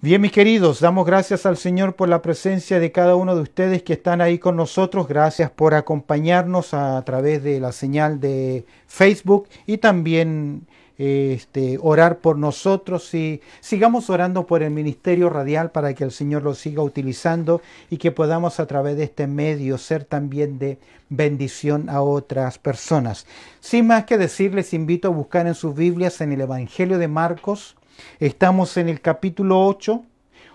Bien, mis queridos, damos gracias al Señor por la presencia de cada uno de ustedes que están ahí con nosotros. Gracias por acompañarnos a través de la señal de Facebook y también orar por nosotros y sigamos orando por el ministerio radial para que el Señor lo siga utilizando y que podamos a través de este medio ser también de bendición a otras personas. Sin más que decir, les invito a buscar en sus Biblias en el Evangelio de Marcos. Estamos en el capítulo 8.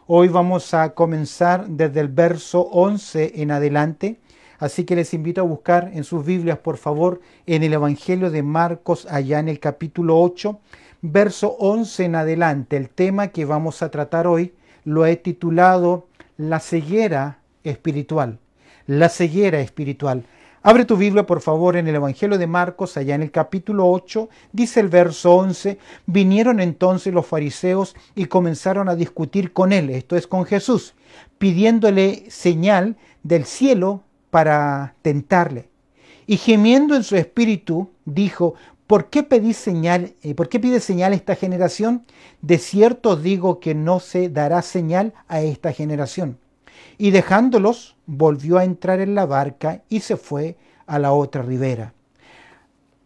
Hoy vamos a comenzar desde el verso 11 en adelante. Así que les invito a buscar en sus Biblias, por favor, en el Evangelio de Marcos, allá en el capítulo 8, verso 11 en adelante. El tema que vamos a tratar hoy lo he titulado La ceguera espiritual. La ceguera espiritual. Abre tu Biblia, por favor, en el Evangelio de Marcos, allá en el capítulo 8, dice el verso 11, vinieron entonces los fariseos y comenzaron a discutir con él, esto es con Jesús, pidiéndole señal del cielo para tentarle. Y gemiendo en su espíritu, dijo, ¿por qué pedís señal? ¿Por qué pide señal esta generación? De cierto os digo que no se dará señal a esta generación. Y dejándolos, volvió a entrar en la barca y se fue a la otra ribera.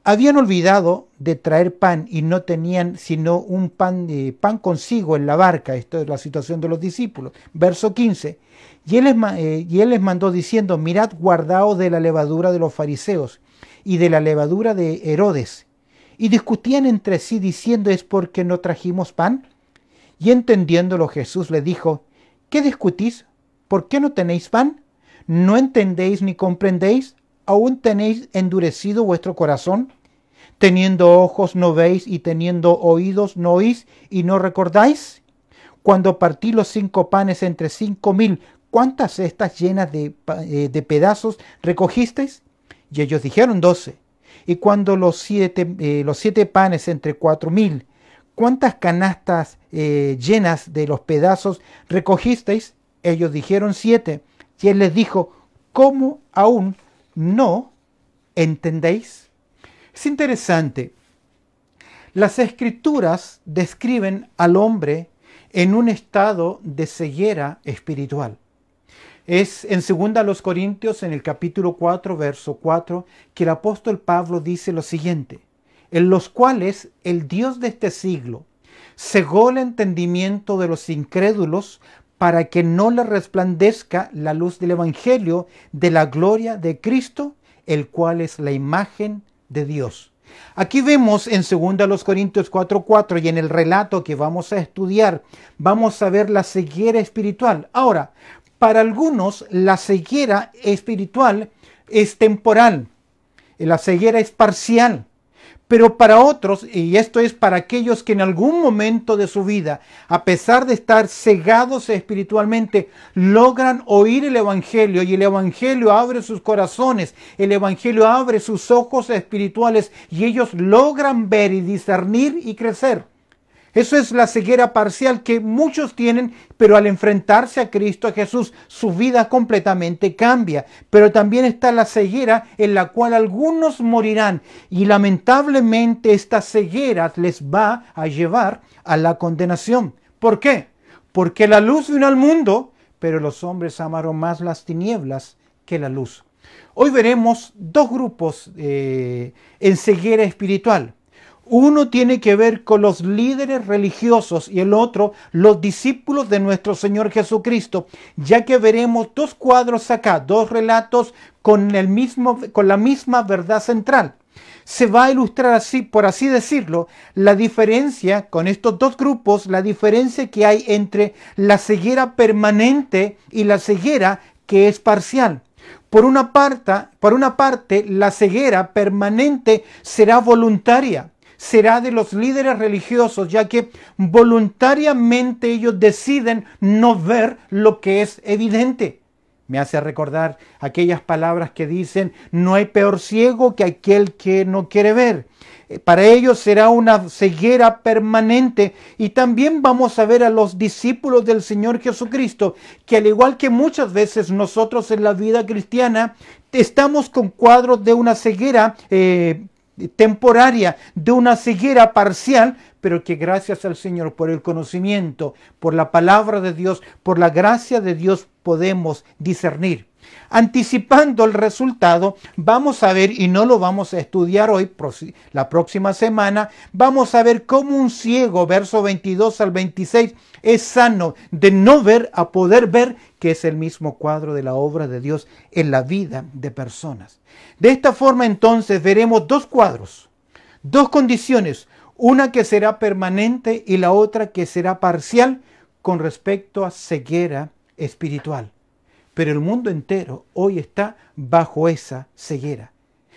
Habían olvidado de traer pan y no tenían sino un pan consigo en la barca. Esto es la situación de los discípulos. Verso 15. Y él les mandó diciendo, mirad, guardaos de la levadura de los fariseos y de la levadura de Herodes. Y discutían entre sí diciendo, ¿es porque no trajimos pan? Y entendiéndolo Jesús le dijo, ¿qué discutís? ¿Por qué no tenéis pan? ¿No entendéis ni comprendéis? ¿Aún tenéis endurecido vuestro corazón? Teniendo ojos no veis y teniendo oídos no oís y no recordáis. Cuando partí los 5 panes entre 5.000, ¿cuántas cestas llenas de pedazos recogisteis? Y ellos dijeron 12. Y cuando los siete panes entre 4.000, ¿cuántas canastas llenas de los pedazos recogisteis? Ellos dijeron 7. Y él les dijo, ¿cómo aún no entendéis? Es interesante. Las escrituras describen al hombre en un estado de ceguera espiritual. Es en 2 Corintios, en el capítulo 4, verso 4, que el apóstol Pablo dice lo siguiente, en los cuales el Dios de este siglo cegó el entendimiento de los incrédulos para que no le resplandezca la luz del Evangelio de la gloria de Cristo, el cual es la imagen de Dios. Aquí vemos en 2 Corintios 4:4 y en el relato que vamos a estudiar, vamos a ver la ceguera espiritual. Ahora, para algunos la ceguera espiritual es temporal, la ceguera es parcial. Pero para otros, y esto es para aquellos que en algún momento de su vida, a pesar de estar cegados espiritualmente, logran oír el Evangelio y el Evangelio abre sus corazones, el Evangelio abre sus ojos espirituales y ellos logran ver y discernir y crecer. Eso es la ceguera parcial que muchos tienen, pero al enfrentarse a Cristo Jesús, su vida completamente cambia. Pero también está la ceguera en la cual algunos morirán y lamentablemente esta ceguera les va a llevar a la condenación. ¿Por qué? Porque la luz vino al mundo, pero los hombres amaron más las tinieblas que la luz. Hoy veremos dos grupos en ceguera espiritual. Uno tiene que ver con los líderes religiosos y el otro los discípulos de nuestro Señor Jesucristo, ya que veremos dos cuadros acá, dos relatos con la misma verdad central. Se va a ilustrar así, por así decirlo, la diferencia con estos dos grupos, la diferencia que hay entre la ceguera permanente y la ceguera que es parcial. Por una parte, la ceguera permanente será voluntaria. Será de los líderes religiosos, ya que voluntariamente ellos deciden no ver lo que es evidente. Me hace recordar aquellas palabras que dicen, no hay peor ciego que aquel que no quiere ver. Para ellos será una ceguera permanente. Y también vamos a ver a los discípulos del Señor Jesucristo, que al igual que muchas veces nosotros en la vida cristiana, estamos con cuadros de una ceguera temporaria, de una ceguera parcial, pero que gracias al Señor por el conocimiento, por la palabra de Dios, por la gracia de Dios podemos discernir. Anticipando el resultado, vamos a ver, y no lo vamos a estudiar hoy, la próxima semana, vamos a ver cómo un ciego, verso 22 al 26, es sano de no ver a poder ver, que es el mismo cuadro de la obra de Dios en la vida de personas. De esta forma entonces veremos dos cuadros, dos condiciones, una que será permanente y la otra que será parcial con respecto a ceguera espiritual. Pero el mundo entero hoy está bajo esa ceguera.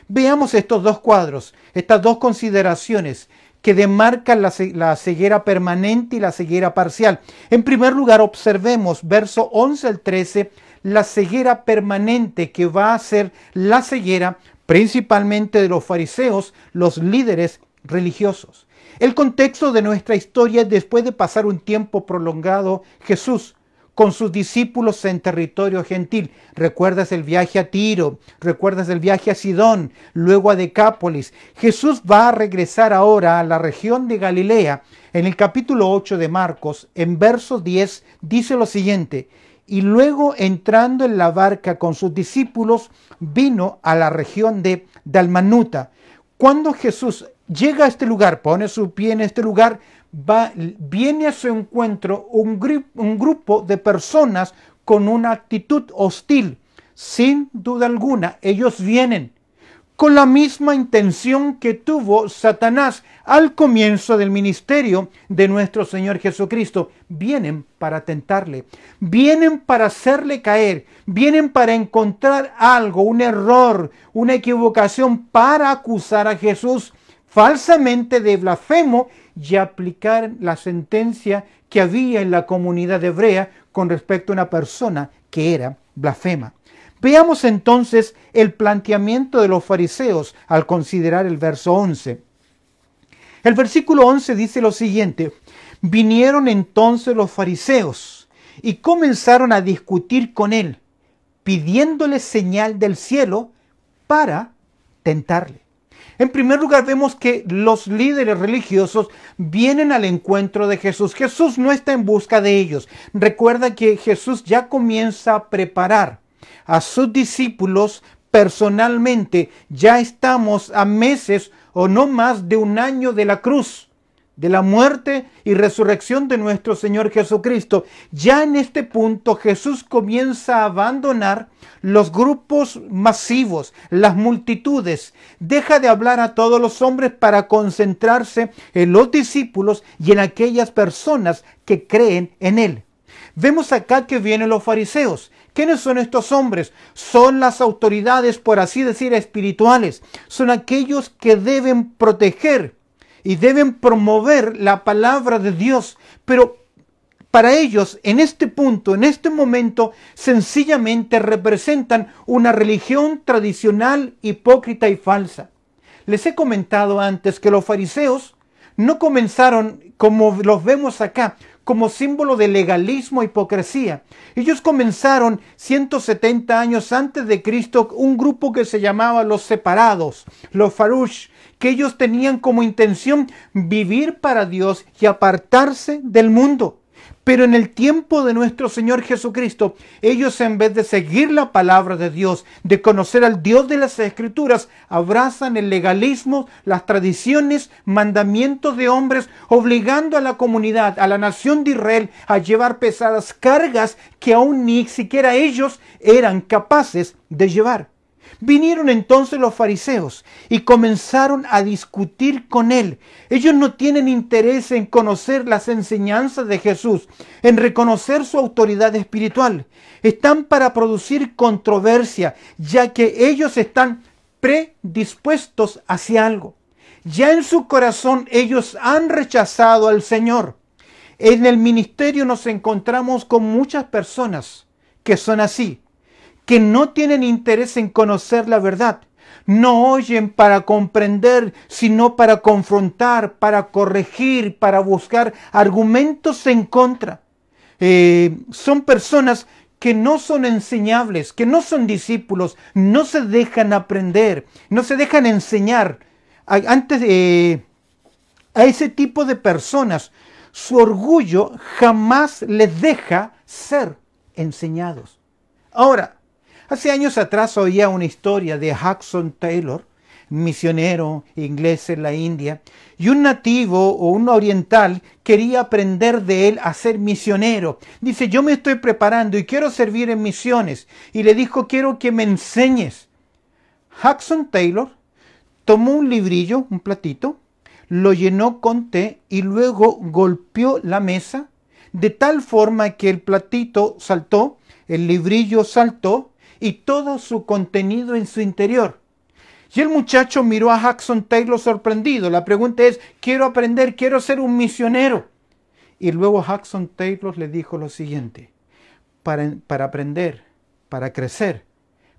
Veamos estos dos cuadros, estas dos consideraciones que demarcan la ceguera permanente y la ceguera parcial. En primer lugar, observemos verso 11 al 13, la ceguera permanente, que va a ser la ceguera principalmente de los fariseos, los líderes religiosos. El contexto de nuestra historia es después de pasar un tiempo prolongado Jesús con sus discípulos en territorio gentil. Recuerdas el viaje a Tiro, recuerdas el viaje a Sidón, luego a Decápolis. Jesús va a regresar ahora a la región de Galilea. En el capítulo 8 de Marcos, en verso 10, dice lo siguiente: y luego entrando en la barca con sus discípulos, vino a la región de Dalmanuta. Cuando Jesús llega a este lugar, pone su pie en este lugar, viene a su encuentro un grupo de personas con una actitud hostil. Sin duda alguna, ellos vienen con la misma intención que tuvo Satanás al comienzo del ministerio de nuestro Señor Jesucristo. Vienen para tentarle, vienen para hacerle caer, vienen para encontrar algo, un error, una equivocación, para acusar a Jesús falsamente de blasfemo y aplicar la sentencia que había en la comunidad hebrea con respecto a una persona que era blasfema. Veamos entonces el planteamiento de los fariseos al considerar el verso 11. El versículo 11 dice lo siguiente: vinieron entonces los fariseos y comenzaron a discutir con él, pidiéndole señal del cielo para tentarle. En primer lugar, vemos que los líderes religiosos vienen al encuentro de Jesús. Jesús no está en busca de ellos. Recuerda que Jesús ya comienza a preparar a sus discípulos personalmente. Ya estamos a meses o no más de un año de la cruz, de la muerte y resurrección de nuestro Señor Jesucristo. Ya en este punto Jesús comienza a abandonar los grupos masivos, las multitudes. Deja de hablar a todos los hombres para concentrarse en los discípulos y en aquellas personas que creen en Él. Vemos acá que vienen los fariseos. ¿Quiénes son estos hombres? Son las autoridades, por así decir, espirituales. Son aquellos que deben proteger y deben promover la palabra de Dios. Pero para ellos, en este punto, en este momento, sencillamente representan una religión tradicional, hipócrita y falsa. Les he comentado antes que los fariseos no comenzaron como los vemos acá, como símbolo de legalismo e hipocresía. Ellos comenzaron 170 años antes de Cristo, un grupo que se llamaba los separados, los farush, que ellos tenían como intención vivir para Dios y apartarse del mundo. Pero en el tiempo de nuestro Señor Jesucristo, ellos, en vez de seguir la palabra de Dios, de conocer al Dios de las Escrituras, abrazan el legalismo, las tradiciones, mandamientos de hombres, obligando a la comunidad, a la nación de Israel, a llevar pesadas cargas que aún ni siquiera ellos eran capaces de llevar. Vinieron entonces los fariseos y comenzaron a discutir con él. Ellos no tienen interés en conocer las enseñanzas de Jesús, en reconocer su autoridad espiritual. Están para producir controversia, ya que ellos están predispuestos hacia algo. Ya en su corazón ellos han rechazado al Señor. En el ministerio nos encontramos con muchas personas que son así, que no tienen interés en conocer la verdad. No oyen para comprender, sino para confrontar, para corregir, para buscar argumentos en contra. Son personas que no son enseñables, que no son discípulos, no se dejan aprender, no se dejan enseñar. a ese tipo de personas, su orgullo jamás les deja ser enseñados. Ahora, hace años atrás oía una historia de Hudson Taylor, misionero inglés en la India, y un nativo o un oriental quería aprender de él a ser misionero. Dice, yo me estoy preparando y quiero servir en misiones. Y le dijo, quiero que me enseñes. Hudson Taylor tomó un librillo, un platito, lo llenó con té y luego golpeó la mesa de tal forma que el platito saltó, el librillo saltó y todo su contenido en su interior. Y el muchacho miró a Hudson Taylor sorprendido. La pregunta es, quiero aprender, quiero ser un misionero. Y luego Hudson Taylor le dijo lo siguiente, para aprender, para crecer,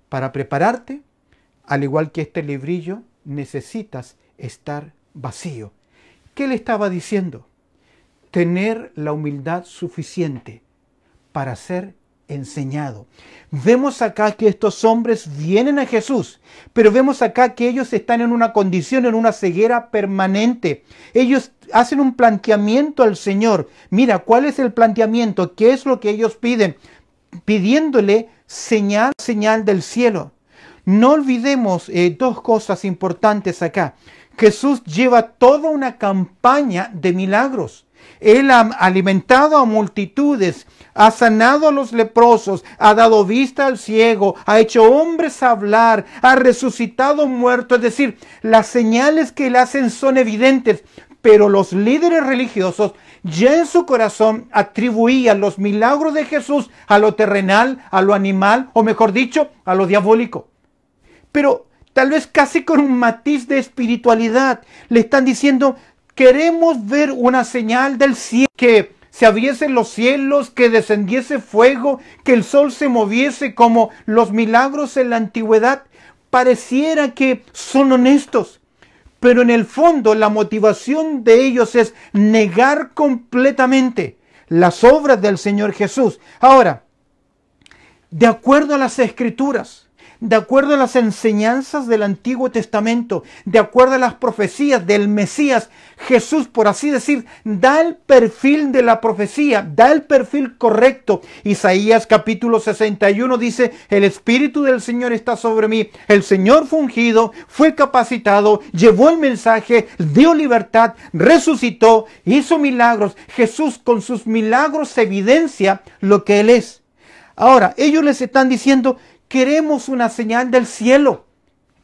para prepararte, al igual que este librillo, necesitas estar vacío. ¿Qué le estaba diciendo? Tener la humildad suficiente para ser enseñado. Vemos acá que estos hombres vienen a Jesús, pero vemos acá que ellos están en una condición, en una ceguera permanente. Ellos hacen un planteamiento al Señor. Mira, ¿cuál es el planteamiento? ¿Qué es lo que ellos piden? Pidiéndole señal del cielo. No olvidemos dos cosas importantes acá. Jesús lleva toda una campaña de milagros. Él ha alimentado a multitudes, ha sanado a los leprosos, ha dado vista al ciego, ha hecho hombres hablar, ha resucitado muertos. Es decir, las señales que él hace son evidentes, pero los líderes religiosos ya en su corazón atribuían los milagros de Jesús a lo terrenal, a lo animal, o mejor dicho, a lo diabólico. Pero tal vez casi con un matiz de espiritualidad le están diciendo, queremos ver una señal del cielo, que se abriesen los cielos, que descendiese fuego, que el sol se moviese como los milagros en la antigüedad. Pareciera que son honestos, pero en el fondo la motivación de ellos es negar completamente las obras del Señor Jesús. Ahora, de acuerdo a las Escrituras, de acuerdo a las enseñanzas del Antiguo Testamento, de acuerdo a las profecías del Mesías, Jesús, por así decir, da el perfil de la profecía, da el perfil correcto. Isaías capítulo 61 dice, el Espíritu del Señor está sobre mí, el Señor fue ungido, fue capacitado, llevó el mensaje, dio libertad, resucitó, hizo milagros. Jesús con sus milagros evidencia lo que Él es. Ahora, ellos les están diciendo, queremos una señal del cielo.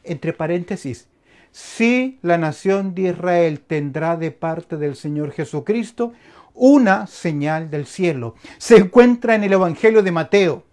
Entre paréntesis, si la nación de Israel tendrá de parte del Señor Jesucristo una señal del cielo. Se encuentra en el Evangelio de Mateo,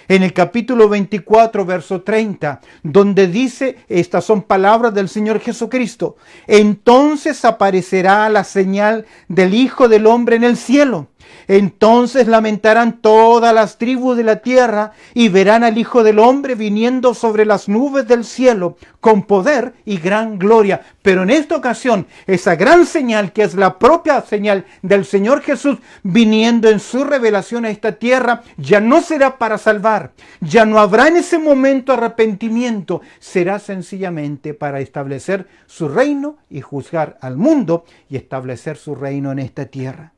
en el capítulo 24, verso 30, donde dice, estas son palabras del Señor Jesucristo, entonces aparecerá la señal del Hijo del Hombre en el cielo. Entonces lamentarán todas las tribus de la tierra y verán al Hijo del Hombre viniendo sobre las nubes del cielo con poder y gran gloria. Pero en esta ocasión, esa gran señal, que es la propia señal del Señor Jesús viniendo en su revelación a esta tierra, ya no será para salvar. Ya no habrá en ese momento arrepentimiento. Será sencillamente para establecer su reino y juzgar al mundo y establecer su reino en esta tierra.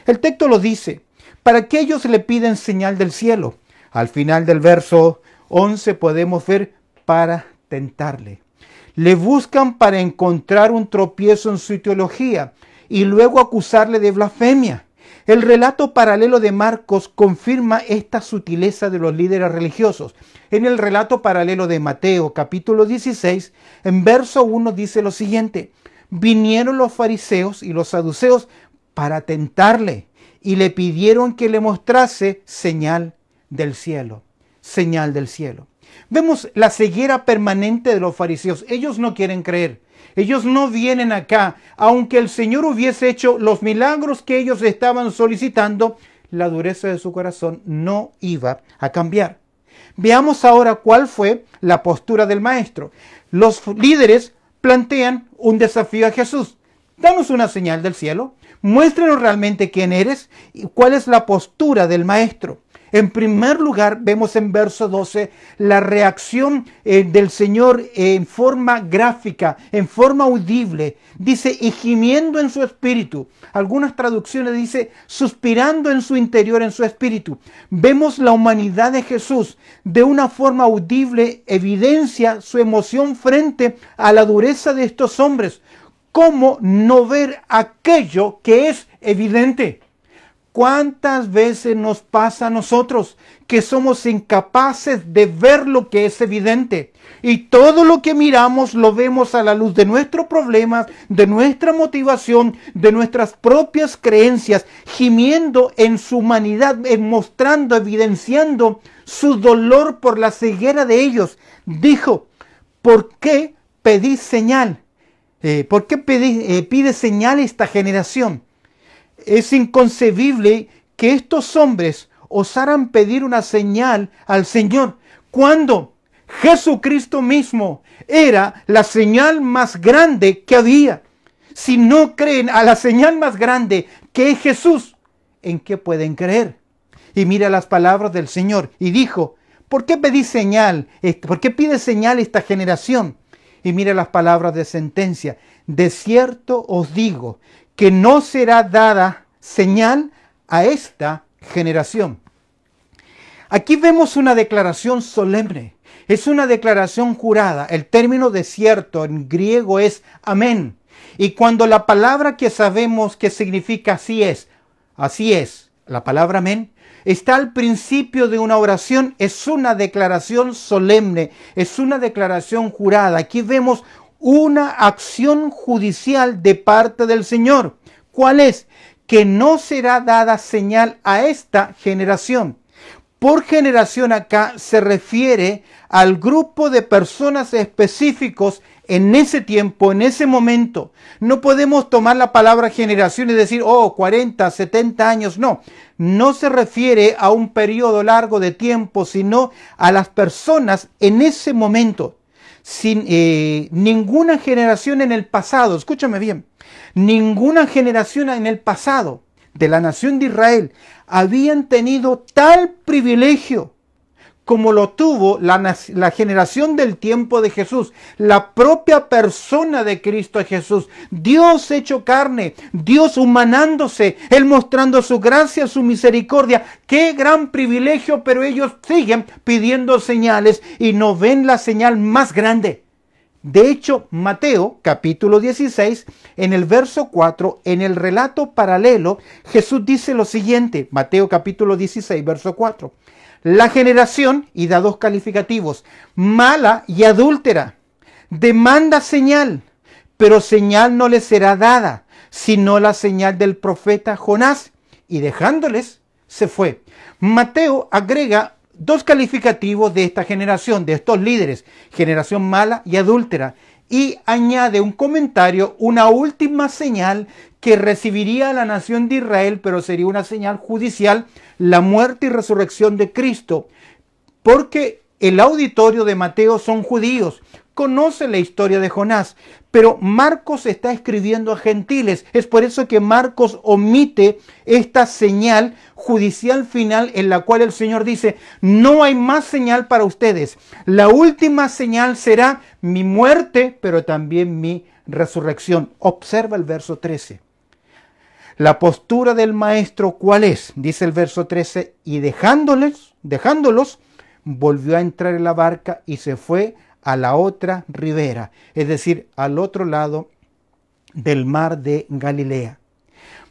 El texto lo dice, ¿para qué ellos le piden señal del cielo? Al final del verso 11 podemos ver, para tentarle. Le buscan para encontrar un tropiezo en su teología y luego acusarle de blasfemia. El relato paralelo de Marcos confirma esta sutileza de los líderes religiosos. En el relato paralelo de Mateo, capítulo 16, en verso 1 dice lo siguiente, vinieron los fariseos y los saduceos para tentarle y le pidieron que le mostrase señal del cielo. Señal del cielo. Vemos la ceguera permanente de los fariseos. Ellos no quieren creer. Ellos no vienen acá. Aunque el Señor hubiese hecho los milagros que ellos estaban solicitando, la dureza de su corazón no iba a cambiar. Veamos ahora cuál fue la postura del maestro. Los líderes plantean un desafío a Jesús. Danos una señal del cielo. Muéstrenos realmente quién eres y cuál es la postura del maestro. En primer lugar, vemos en verso 12 la reacción del Señor en forma gráfica, en forma audible. Dice, y gimiendo en su espíritu. Algunas traducciones dice, suspirando en su interior, en su espíritu. Vemos la humanidad de Jesús de una forma audible, evidencia su emoción frente a la dureza de estos hombres. ¿Cómo no ver aquello que es evidente? ¿Cuántas veces nos pasa a nosotros que somos incapaces de ver lo que es evidente? Y todo lo que miramos lo vemos a la luz de nuestros problemas, de nuestra motivación, de nuestras propias creencias, gimiendo en su humanidad, mostrando, evidenciando su dolor por la ceguera de ellos. Dijo, ¿por qué pedís señal? ¿Por qué pide señal esta generación? Es inconcebible que estos hombres osaran pedir una señal al Señor cuando Jesucristo mismo era la señal más grande que había. Si no creen a la señal más grande que es Jesús, ¿en qué pueden creer? Y mira las palabras del Señor y dijo, ¿por qué pedís señal? ¿Por qué pide señal esta generación? Y mira las palabras de sentencia. De cierto os digo que no será dada señal a esta generación. Aquí vemos una declaración solemne. Es una declaración jurada. El término de cierto en griego es amén. Y cuando la palabra que sabemos que significa así es, la palabra amén, está al principio de una oración, es una declaración solemne, es una declaración jurada. Aquí vemos una acción judicial de parte del Señor. ¿Cuál es? Que no será dada señal a esta generación. Por generación acá se refiere al grupo de personas específicos en ese tiempo, en ese momento. No podemos tomar la palabra generación y decir, 40, 70 años. No se refiere a un periodo largo de tiempo, sino a las personas en ese momento. Sin ninguna generación en el pasado, escúchame bien, ninguna generación en el pasado de la nación de Israel habían tenido tal privilegio como lo tuvo la generación del tiempo de Jesús, la propia persona de Cristo Jesús, Dios hecho carne, Dios humanándose, Él mostrando su gracia, su misericordia. ¡Qué gran privilegio! Pero ellos siguen pidiendo señales y no ven la señal más grande. De hecho, Mateo capítulo 16, en el verso 4, en el relato paralelo, Jesús dice lo siguiente, Mateo capítulo 16, verso 4. La generación, y da dos calificativos, mala y adúltera, demanda señal, pero señal no les será dada, sino la señal del profeta Jonás, y dejándoles, se fue. Mateo agrega dos calificativos de esta generación, de estos líderes, generación mala y adúltera, y añade un comentario, una última señal que recibiría la nación de Israel, pero sería una señal judicial, la muerte y resurrección de Cristo, porque el auditorio de Mateo son judíos, conocen la historia de Jonás, pero Marcos está escribiendo a gentiles. Es por eso que Marcos omite esta señal judicial final en la cual el Señor dice, no hay más señal para ustedes. La última señal será mi muerte, pero también mi resurrección. Observa el verso 13. La postura del maestro, ¿cuál es? Dice el verso 13, y dejándolos, volvió a entrar en la barca y se fue a la otra ribera, es decir, al otro lado del mar de Galilea.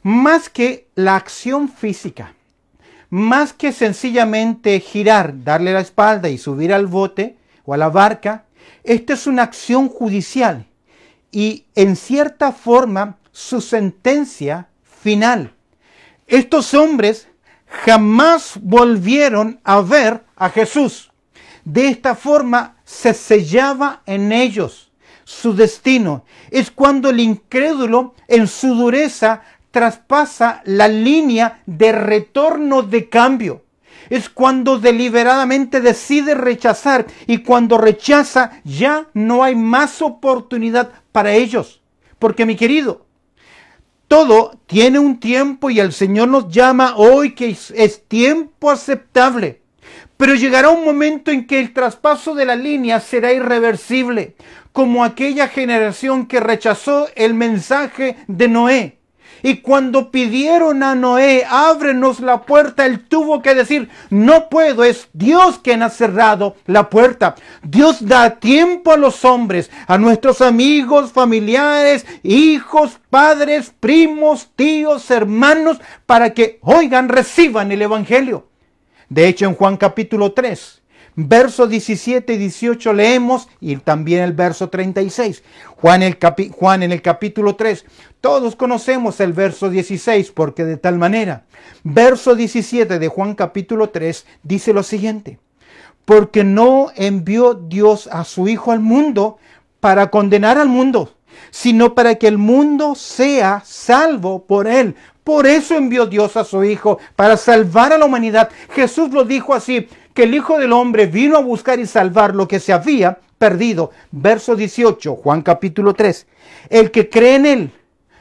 Más que la acción física, más que sencillamente girar, darle la espalda y subir al bote o a la barca, esta es una acción judicial y en cierta forma su sentencia final. Estos hombres jamás volvieron a ver a Jesús. De esta forma se sellaba en ellos su destino. Es cuando el incrédulo en su dureza traspasa la línea de retorno de cambio. Es cuando deliberadamente decide rechazar y cuando rechaza ya no hay más oportunidad para ellos. Porque mi querido, Todo tiene un tiempo y el Señor nos llama hoy que es tiempo aceptable. Pero llegará un momento en que el traspaso de la línea será irreversible, como aquella generación que rechazó el mensaje de Noé. Y cuando pidieron a Noé, ábrenos la puerta, él tuvo que decir, no puedo, es Dios quien ha cerrado la puerta. Dios da tiempo a los hombres, a nuestros amigos, familiares, hijos, padres, primos, tíos, hermanos, para que oigan, reciban el Evangelio. De hecho, en Juan capítulo 3, versos 17 y 18 leemos, y también el verso 36. Juan en el capítulo 3, todos conocemos el verso 16, porque de tal manera. Verso 17 de Juan capítulo 3 dice lo siguiente: porque no envió Dios a su Hijo al mundo para condenar al mundo, sino para que el mundo sea salvo por él. Por eso envió Dios a su Hijo, para salvar a la humanidad. Jesús lo dijo así, que el Hijo del Hombre vino a buscar y salvar lo que se había perdido. Verso 18, Juan capítulo 3. El que cree en él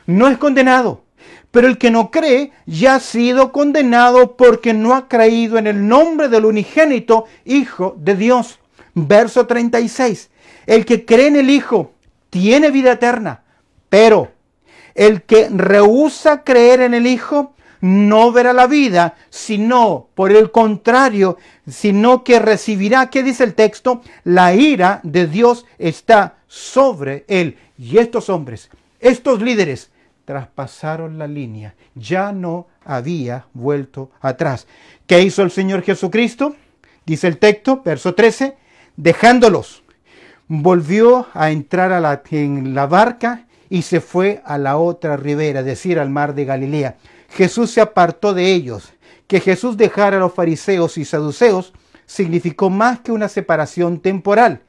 no es condenado, pero el que no cree ya ha sido condenado porque no ha creído en el nombre del unigénito Hijo de Dios. Verso 36. El que cree en el Hijo tiene vida eterna, pero el que rehúsa creer en el Hijo no verá la vida, sino, por el contrario, sino que recibirá, ¿qué dice el texto? La ira de Dios está sobre él. Y estos hombres, estos líderes, traspasaron la línea. Ya no había vuelto atrás. ¿Qué hizo el Señor Jesucristo? Dice el texto, verso 13, dejándolos, volvió a entrar en la barca y se fue a la otra ribera, es decir, al mar de Galilea. Jesús se apartó de ellos. Que Jesús dejara a los fariseos y saduceos significó más que una separación temporal.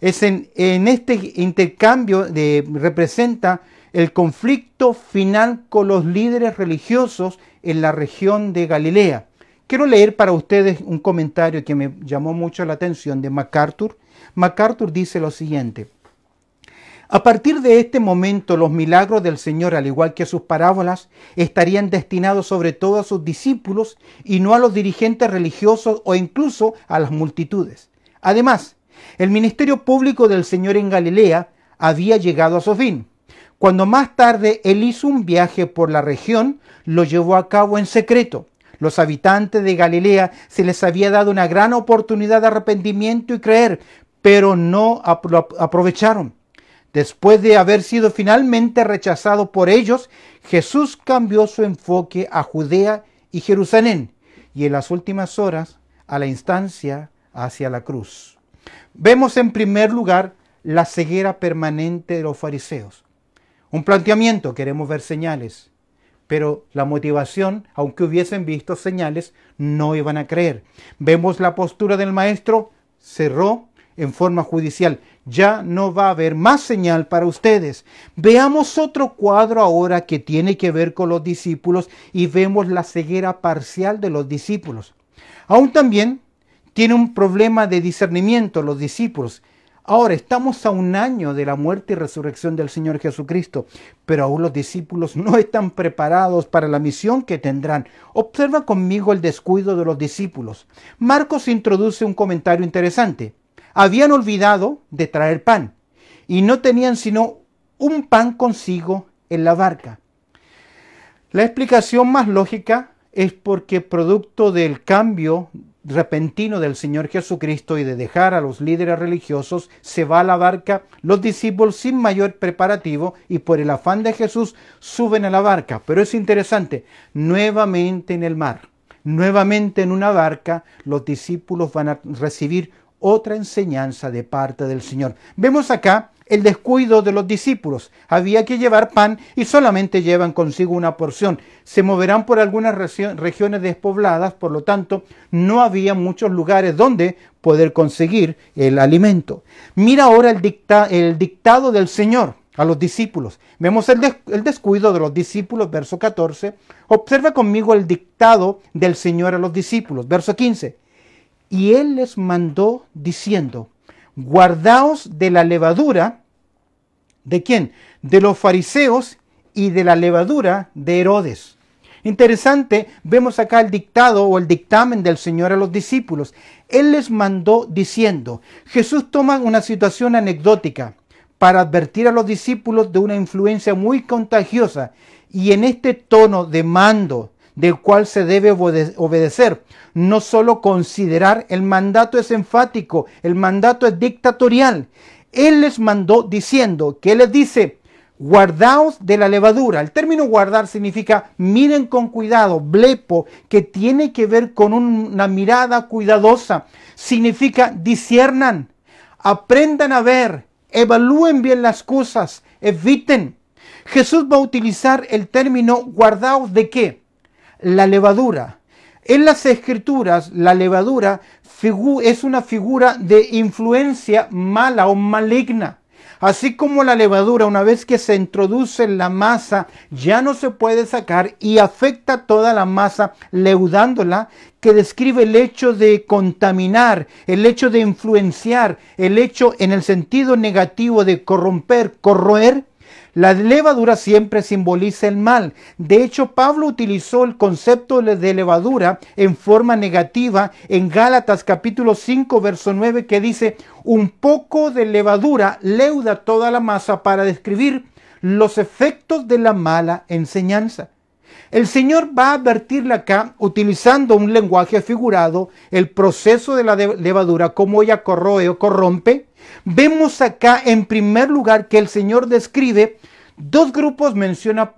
En este intercambio representa el conflicto final con los líderes religiosos en la región de Galilea. Quiero leer para ustedes un comentario que me llamó mucho la atención de MacArthur. MacArthur dice lo siguiente: a partir de este momento, los milagros del Señor, al igual que sus parábolas, estarían destinados sobre todo a sus discípulos y no a los dirigentes religiosos o incluso a las multitudes. Además, el ministerio público del Señor en Galilea había llegado a su fin. Cuando más tarde Él hizo un viaje por la región, lo llevó a cabo en secreto. Los habitantes de Galilea se les había dado una gran oportunidad de arrepentimiento y creer, pero no aprovecharon. Después de haber sido finalmente rechazado por ellos, Jesús cambió su enfoque a Judea y Jerusalén y en las últimas horas a la instancia hacia la cruz. Vemos en primer lugar la ceguera permanente de los fariseos. Un planteamiento, queremos ver señales, pero la motivación, aunque hubiesen visto señales, no iban a creer. Vemos la postura del maestro, cerró en forma judicial. Ya no va a haber más señal para ustedes. Veamos otro cuadro ahora que tiene que ver con los discípulos y vemos la ceguera parcial de los discípulos. Aún también tiene un problema de discernimiento los discípulos. Ahora estamos a un año de la muerte y resurrección del Señor Jesucristo, pero aún los discípulos no están preparados para la misión que tendrán. Observa conmigo el descuido de los discípulos. Marcos introduce un comentario interesante. Habían olvidado de traer pan y no tenían sino un pan consigo en la barca. La explicación más lógica es porque producto del cambio repentino del Señor Jesucristo y de dejar a los líderes religiosos, se va a la barca, los discípulos sin mayor preparativo y por el afán de Jesús suben a la barca. Pero es interesante, nuevamente en el mar, nuevamente en una barca, los discípulos van a recibir otra enseñanza de parte del Señor. Vemos acá el descuido de los discípulos. Había que llevar pan y solamente llevan consigo una porción. Se moverán por algunas regiones despobladas, por lo tanto, no había muchos lugares donde poder conseguir el alimento. Mira ahora el dictado del Señor a los discípulos. Vemos el descuido de los discípulos, verso 14. Observa conmigo el dictado del Señor a los discípulos, verso 15. Y Él les mandó diciendo: guardaos de la levadura, ¿de quién? De los fariseos y de la levadura de Herodes. Interesante, vemos acá el dictado o el dictamen del Señor a los discípulos. Él les mandó diciendo, Jesús toma una situación anecdótica para advertir a los discípulos de una influencia muy contagiosa y en este tono de mando del cual se debe obedecer. No solo considerar, el mandato es enfático, el mandato es dictatorial. Él les mandó diciendo, que Él les dice, guardaos de la levadura. El término guardar significa miren con cuidado, blepo, que tiene que ver con una mirada cuidadosa. Significa disciernan, aprendan a ver, evalúen bien las cosas, eviten. Jesús va a utilizar el término guardaos de qué? La levadura. En las Escrituras, la levadura es una figura de influencia mala o maligna. Así como la levadura, una vez que se introduce en la masa, ya no se puede sacar y afecta toda la masa, leudándola, que describe el hecho de contaminar, el hecho de influenciar, el hecho en el sentido negativo de corromper, corroer. La levadura siempre simboliza el mal. De hecho, Pablo utilizó el concepto de levadura en forma negativa en Gálatas capítulo 5, verso 9, que dice, un poco de levadura leuda toda la masa, para describir los efectos de la mala enseñanza. El Señor va a advertirle acá, utilizando un lenguaje figurado, el proceso de la levadura, cómo ella corroe o corrompe. Vemos acá, en primer lugar, que el Señor describe dos grupos, menciona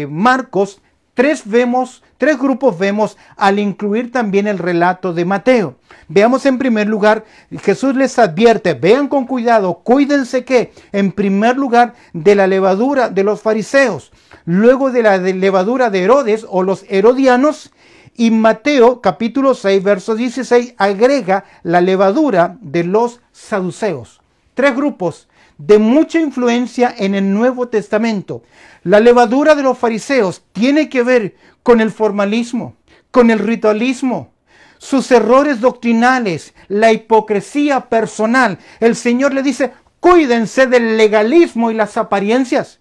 Marcos, tres grupos vemos al incluir también el relato de Mateo. Veamos en primer lugar, Jesús les advierte, vean con cuidado, cuídense que, en primer lugar, de la levadura de los fariseos, luego de la levadura de Herodes o los herodianos, y Mateo capítulo 6, verso 16, agrega la levadura de los saduceos. Tres grupos de mucha influencia en el Nuevo Testamento. La levadura de los fariseos tiene que ver con el formalismo, con el ritualismo, sus errores doctrinales, la hipocresía personal. El Señor le dice, cuídense del legalismo y las apariencias.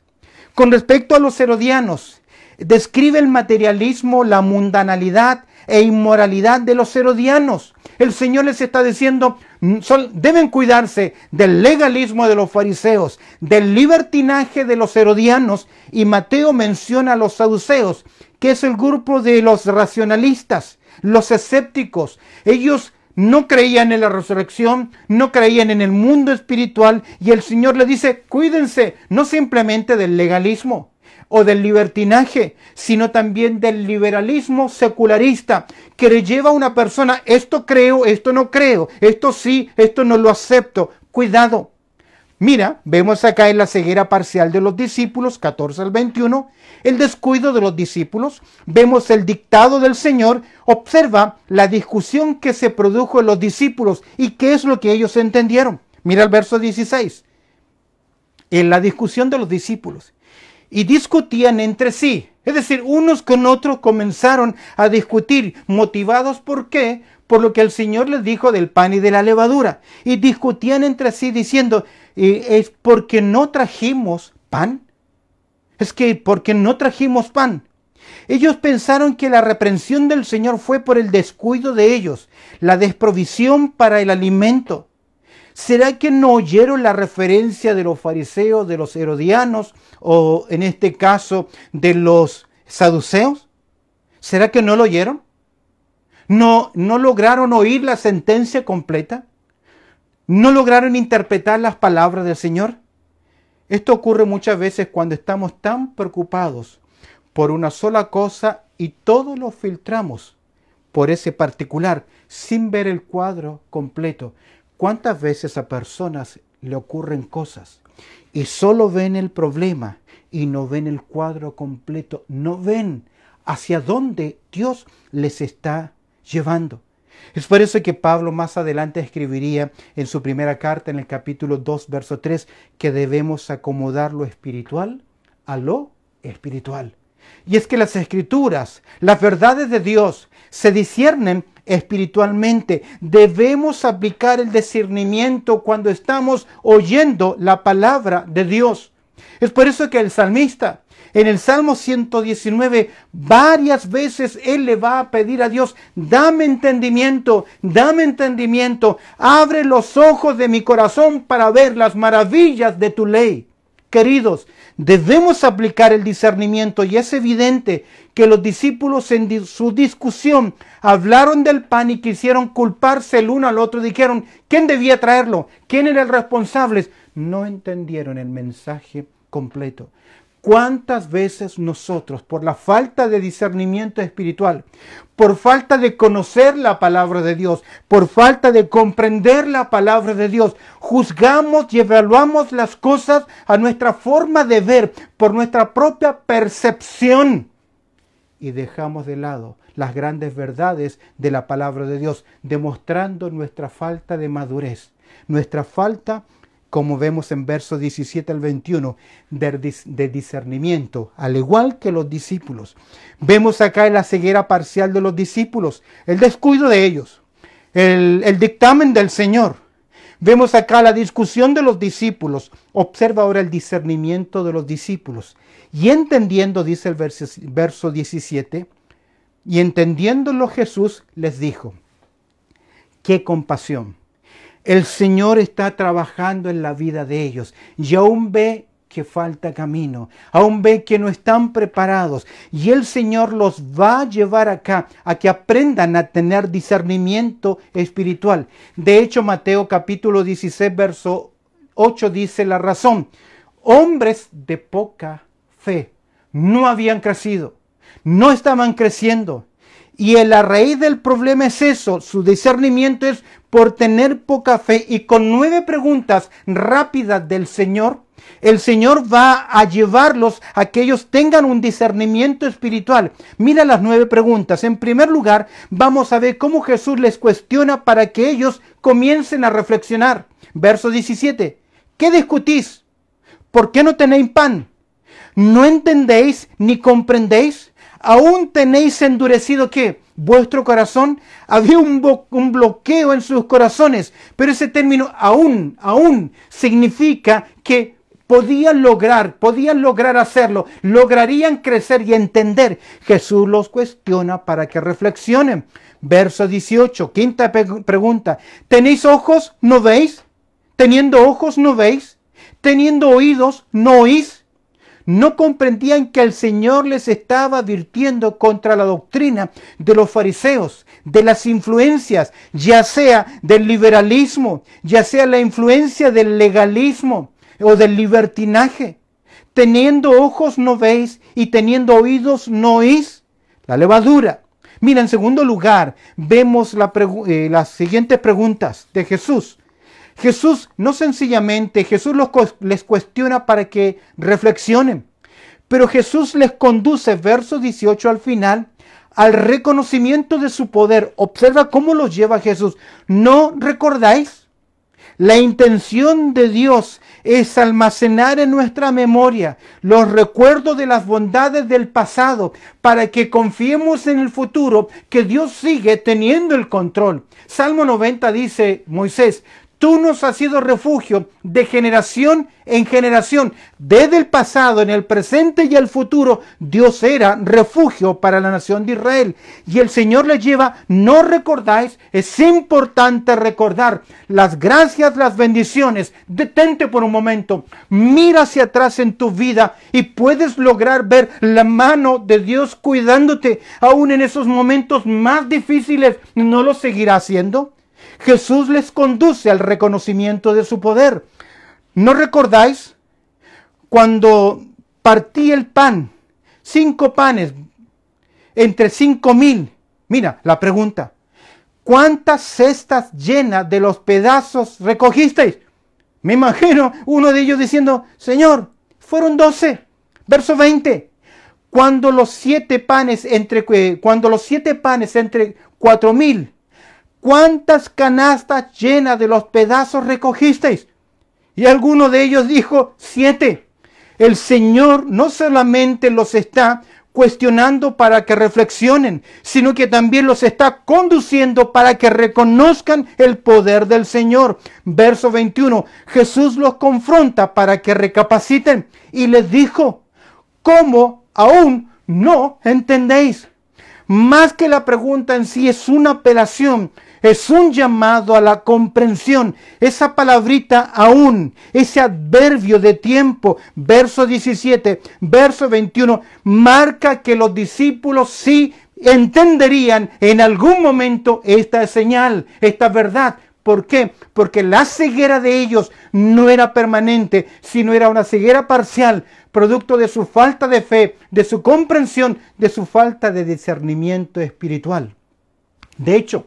Con respecto a los herodianos, describe el materialismo, la mundanalidad e inmoralidad de los herodianos. El Señor les está diciendo, deben cuidarse del legalismo de los fariseos, del libertinaje de los herodianos, y Mateo menciona a los saduceos, que es el grupo de los racionalistas, los escépticos. Ellos no creían en la resurrección, no creían en el mundo espiritual, y el Señor les dice, cuídense no simplemente del legalismo o del libertinaje, sino también del liberalismo secularista, que le lleva a una persona, esto creo, esto no creo, esto sí, esto no lo acepto. Cuidado. Mira, vemos acá en la ceguera parcial de los discípulos, 14 al 21, el descuido de los discípulos. Vemos el dictado del Señor. Observa la discusión que se produjo en los discípulos y qué es lo que ellos entendieron. Mira el verso 16. En la discusión de los discípulos. Y discutían entre sí. Es decir, unos con otros comenzaron a discutir, motivados ¿por qué? Por lo que el Señor les dijo del pan y de la levadura. Y discutían entre sí diciendo, ¿es porque no trajimos pan? Es que porque no trajimos pan. Ellos pensaron que la reprensión del Señor fue por el descuido de ellos, la desprovisión para el alimento. ¿Será que no oyeron la referencia de los fariseos, de los herodianos, o en este caso de los saduceos? ¿Será que no lo oyeron? ¿No lograron oír la sentencia completa? ¿No lograron interpretar las palabras del Señor? Esto ocurre muchas veces cuando estamos tan preocupados por una sola cosa y todo lo filtramos por ese particular sin ver el cuadro completo. ¿Cuántas veces a personas le ocurren cosas y solo ven el problema y no ven el cuadro completo? No ven hacia dónde Dios les está llevando. Es por eso que Pablo más adelante escribiría en su primera carta, en el capítulo 2, verso 3, que debemos acomodar lo espiritual a lo espiritual. Y es que las Escrituras, las verdades de Dios, se disciernen espiritualmente. Debemos aplicar el discernimiento cuando estamos oyendo la palabra de Dios. Es por eso que el salmista, En el Salmo 119, varias veces él le va a pedir a Dios, dame entendimiento, abre los ojos de mi corazón para ver las maravillas de tu ley. Queridos, debemos aplicar el discernimiento y es evidente que los discípulos en su discusión hablaron del pan y quisieron culparse el uno al otro. Dijeron, ¿quién debía traerlo? ¿Quién era el responsable? No entendieron el mensaje completo. ¿Cuántas veces nosotros, por la falta de discernimiento espiritual, por falta de conocer la palabra de Dios, por falta de comprender la palabra de Dios, juzgamos y evaluamos las cosas a nuestra forma de ver, por nuestra propia percepción, y dejamos de lado las grandes verdades de la palabra de Dios, demostrando nuestra falta de madurez, nuestra falta, como vemos en versos 17 al 21, de discernimiento, al igual que los discípulos. Vemos acá la ceguera parcial de los discípulos, el descuido de ellos, el dictamen del Señor. Vemos acá la discusión de los discípulos. Observa ahora el discernimiento de los discípulos. Y entendiendo, dice el verso 17, y entendiéndolo Jesús les dijo, ¡qué compasión! El Señor está trabajando en la vida de ellos y aún ve que falta camino, aún ve que no están preparados y el Señor los va a llevar acá a que aprendan a tener discernimiento espiritual. De hecho, Mateo capítulo 16, verso 8 dice la razón. Hombres de poca fe no habían crecido, no estaban creciendo. Y la raíz del problema es eso, su discernimiento es por tener poca fe. Y con 9 preguntas rápidas del Señor, el Señor va a llevarlos a que ellos tengan un discernimiento espiritual. Mira las 9 preguntas. En primer lugar, vamos a ver cómo Jesús les cuestiona para que ellos comiencen a reflexionar. Verso 17. ¿Qué discutís? ¿Por qué no tenéis pan? ¿No entendéis ni comprendéis? ¿Aún tenéis endurecido qué? Vuestro corazón. Había un bloqueo en sus corazones. Pero ese término aún significa que podían lograr hacerlo. Lograrían crecer y entender. Jesús los cuestiona para que reflexionen. Verso 18, quinta pregunta. ¿Tenéis ojos? ¿No veis? ¿Teniendo ojos? ¿No veis? ¿Teniendo oídos? ¿No oís? No comprendían que el Señor les estaba advirtiendo contra la doctrina de los fariseos, de las influencias, ya sea del liberalismo, ya sea la influencia del legalismo o del libertinaje. Teniendo ojos no veis y teniendo oídos no oís. La levadura. Mira, en segundo lugar, vemos las siguientes preguntas de Jesús. Jesús no sencillamente, Jesús les cuestiona para que reflexionen, pero Jesús les conduce, verso 18 al final, al reconocimiento de su poder. Observa cómo los lleva Jesús. ¿No recordáis? La intención de Dios es almacenar en nuestra memoria los recuerdos de las bondades del pasado para que confiemos en el futuro que Dios sigue teniendo el control. Salmo 90 dice Moisés, tú nos has sido refugio de generación en generación. Desde el pasado, en el presente y el futuro, Dios era refugio para la nación de Israel. Y el Señor les lleva, no recordáis, es importante recordar las gracias, las bendiciones. Detente por un momento, mira hacia atrás en tu vida y puedes lograr ver la mano de Dios cuidándote. Aún en esos momentos más difíciles, ¿no lo seguirá haciendo? Jesús les conduce al reconocimiento de su poder. ¿No recordáis cuando partí el pan? 5 panes entre 5,000. Mira la pregunta. ¿Cuántas cestas llenas de los pedazos recogisteis? Me imagino uno de ellos diciendo, Señor, fueron 12. Verso 20. Cuando los 7 panes entre 4,000. ¿Cuántas canastas llenas de los pedazos recogisteis? Y alguno de ellos dijo, 7. El Señor no solamente los está cuestionando para que reflexionen, sino que también los está conduciendo para que reconozcan el poder del Señor. Verso 21, Jesús los confronta para que recapaciten y les dijo, ¿cómo aún no entendéis? Más que la pregunta en sí, es una apelación, es un llamado a la comprensión. Esa palabrita aún, ese adverbio de tiempo, verso 17, verso 21, marca que los discípulos sí entenderían en algún momento esta señal, esta verdad. ¿Por qué? Porque la ceguera de ellos no era permanente, sino era una ceguera parcial, producto de su falta de fe, de su comprensión, de su falta de discernimiento espiritual. De hecho,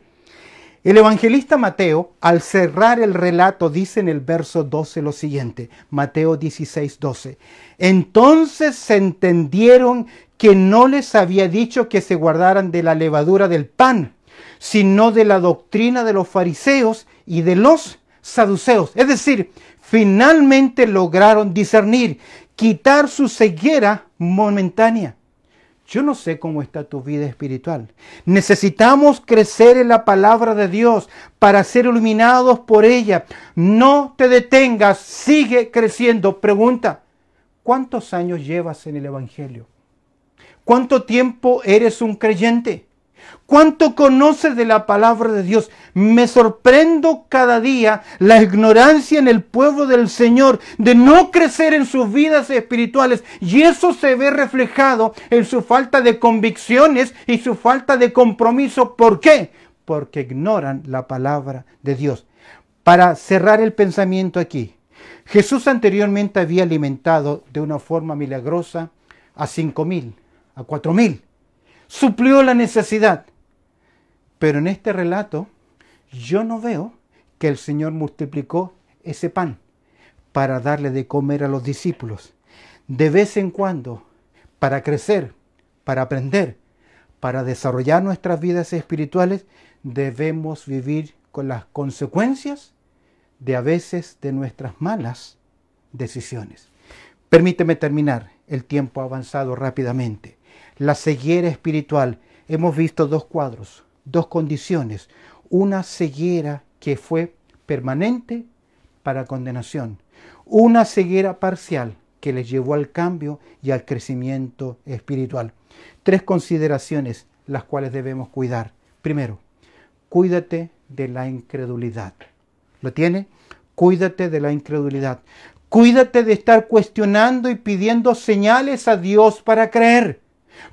el evangelista Mateo, al cerrar el relato, dice en el verso 12 lo siguiente, Mateo 16, 12. Entonces se entendieron que no les había dicho que se guardaran de la levadura del pan, sino de la doctrina de los fariseos y de los saduceos. Es decir, finalmente lograron discernir, quitar su ceguera momentánea. Yo no sé cómo está tu vida espiritual. Necesitamos crecer en la palabra de Dios para ser iluminados por ella. No te detengas, sigue creciendo. Pregunta, ¿cuántos años llevas en el Evangelio? ¿Cuánto tiempo eres un creyente? ¿Cuánto conoces de la palabra de Dios? Me sorprendo cada día la ignorancia en el pueblo del Señor de no crecer en sus vidas espirituales, y eso se ve reflejado en su falta de convicciones y su falta de compromiso. ¿Por qué? Porque ignoran la palabra de Dios. Para cerrar el pensamiento aquí, Jesús anteriormente había alimentado de una forma milagrosa a 5,000, a 4,000. Suplió la necesidad. Pero en este relato yo no veo que el Señor multiplicó ese pan para darle de comer a los discípulos. De vez en cuando, para crecer, para aprender, para desarrollar nuestras vidas espirituales, debemos vivir con las consecuencias de a veces de nuestras malas decisiones. Permíteme terminar, el tiempo ha avanzado rápidamente. La ceguera espiritual, hemos visto dos cuadros, dos condiciones. Una ceguera que fue permanente para condenación. Una ceguera parcial que les llevó al cambio y al crecimiento espiritual. Tres consideraciones las cuales debemos cuidar. Primero, cuídate de la incredulidad. ¿Lo tiene? Cuídate de la incredulidad. Cuídate de estar cuestionando y pidiendo señales a Dios para creer.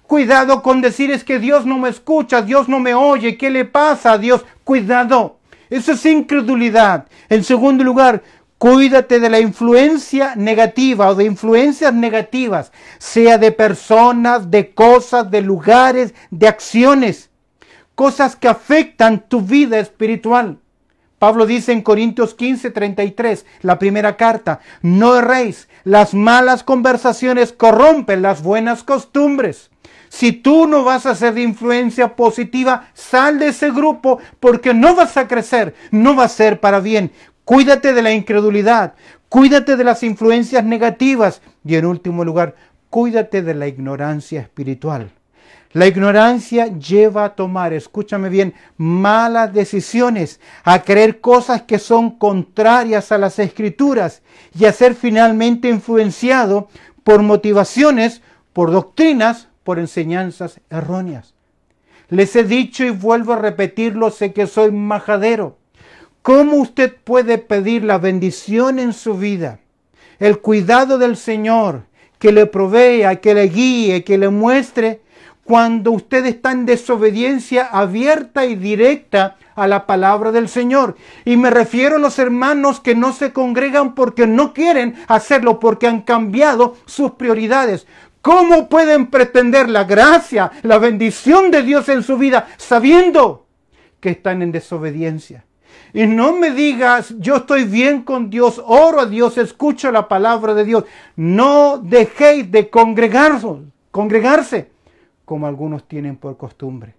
Cuidado con decir es que Dios no me escucha, Dios no me oye, ¿qué le pasa a Dios? Cuidado, eso es incredulidad. En segundo lugar, cuídate de la influencia negativa o de influencias negativas, sea de personas, de cosas, de lugares, de acciones, cosas que afectan tu vida espiritual. Pablo dice en Corintios 15:33, la primera carta, no erréis, las malas conversaciones corrompen las buenas costumbres. Si tú no vas a ser de influencia positiva, sal de ese grupo porque no vas a crecer, no va a ser para bien. Cuídate de la incredulidad, cuídate de las influencias negativas y en último lugar, cuídate de la ignorancia espiritual. La ignorancia lleva a tomar, escúchame bien, malas decisiones, a creer cosas que son contrarias a las Escrituras y a ser finalmente influenciado por motivaciones, por doctrinas, por enseñanzas erróneas. Les he dicho y vuelvo a repetirlo, sé que soy majadero. ¿Cómo usted puede pedir la bendición en su vida? El cuidado del Señor, que le provea, que le guíe, que le muestre, cuando usted está en desobediencia abierta y directa a la palabra del Señor. Y me refiero a los hermanos que no se congregan porque no quieren hacerlo, porque han cambiado sus prioridades. ¿Cómo pueden pretender la gracia, la bendición de Dios en su vida, sabiendo que están en desobediencia? Y no me digas, yo estoy bien con Dios, oro a Dios, escucho la palabra de Dios. No dejéis de congregarse, como algunos tienen por costumbre.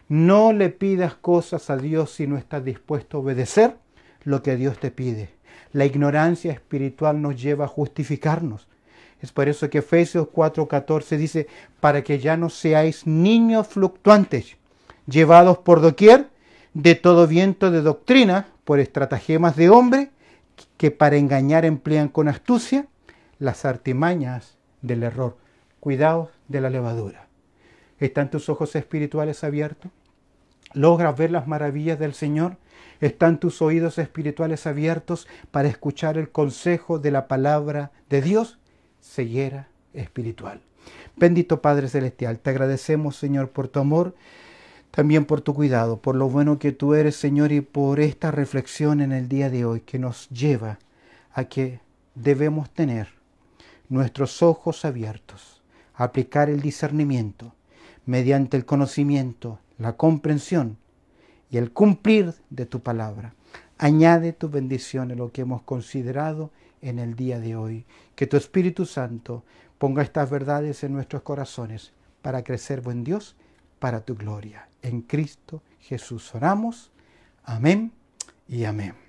No le pidas cosas a Dios si no estás dispuesto a obedecer lo que Dios te pide. La ignorancia espiritual nos lleva a justificarnos. Es por eso que Efesios 4:14 dice, para que ya no seáis niños fluctuantes, llevados por doquier de todo viento de doctrina, por estratagemas de hombre, que para engañar emplean con astucia las artimañas del error. cuidados de la levadura. ¿Están tus ojos espirituales abiertos? ¿Logras ver las maravillas del Señor? ¿Están tus oídos espirituales abiertos para escuchar el consejo de la palabra de Dios? Ceguera espiritual. Bendito Padre Celestial, te agradecemos, Señor, por tu amor, también por tu cuidado, por lo bueno que tú eres, Señor, y por esta reflexión en el día de hoy que nos lleva a que debemos tener nuestros ojos abiertos, aplicar el discernimiento mediante el conocimiento, la comprensión y el cumplir de tu palabra. Añade tu bendición en lo que hemos considerado en el día de hoy. Que tu Espíritu Santo ponga estas verdades en nuestros corazones para crecer, buen Dios, para tu gloria. En Cristo Jesús oramos. Amén y amén.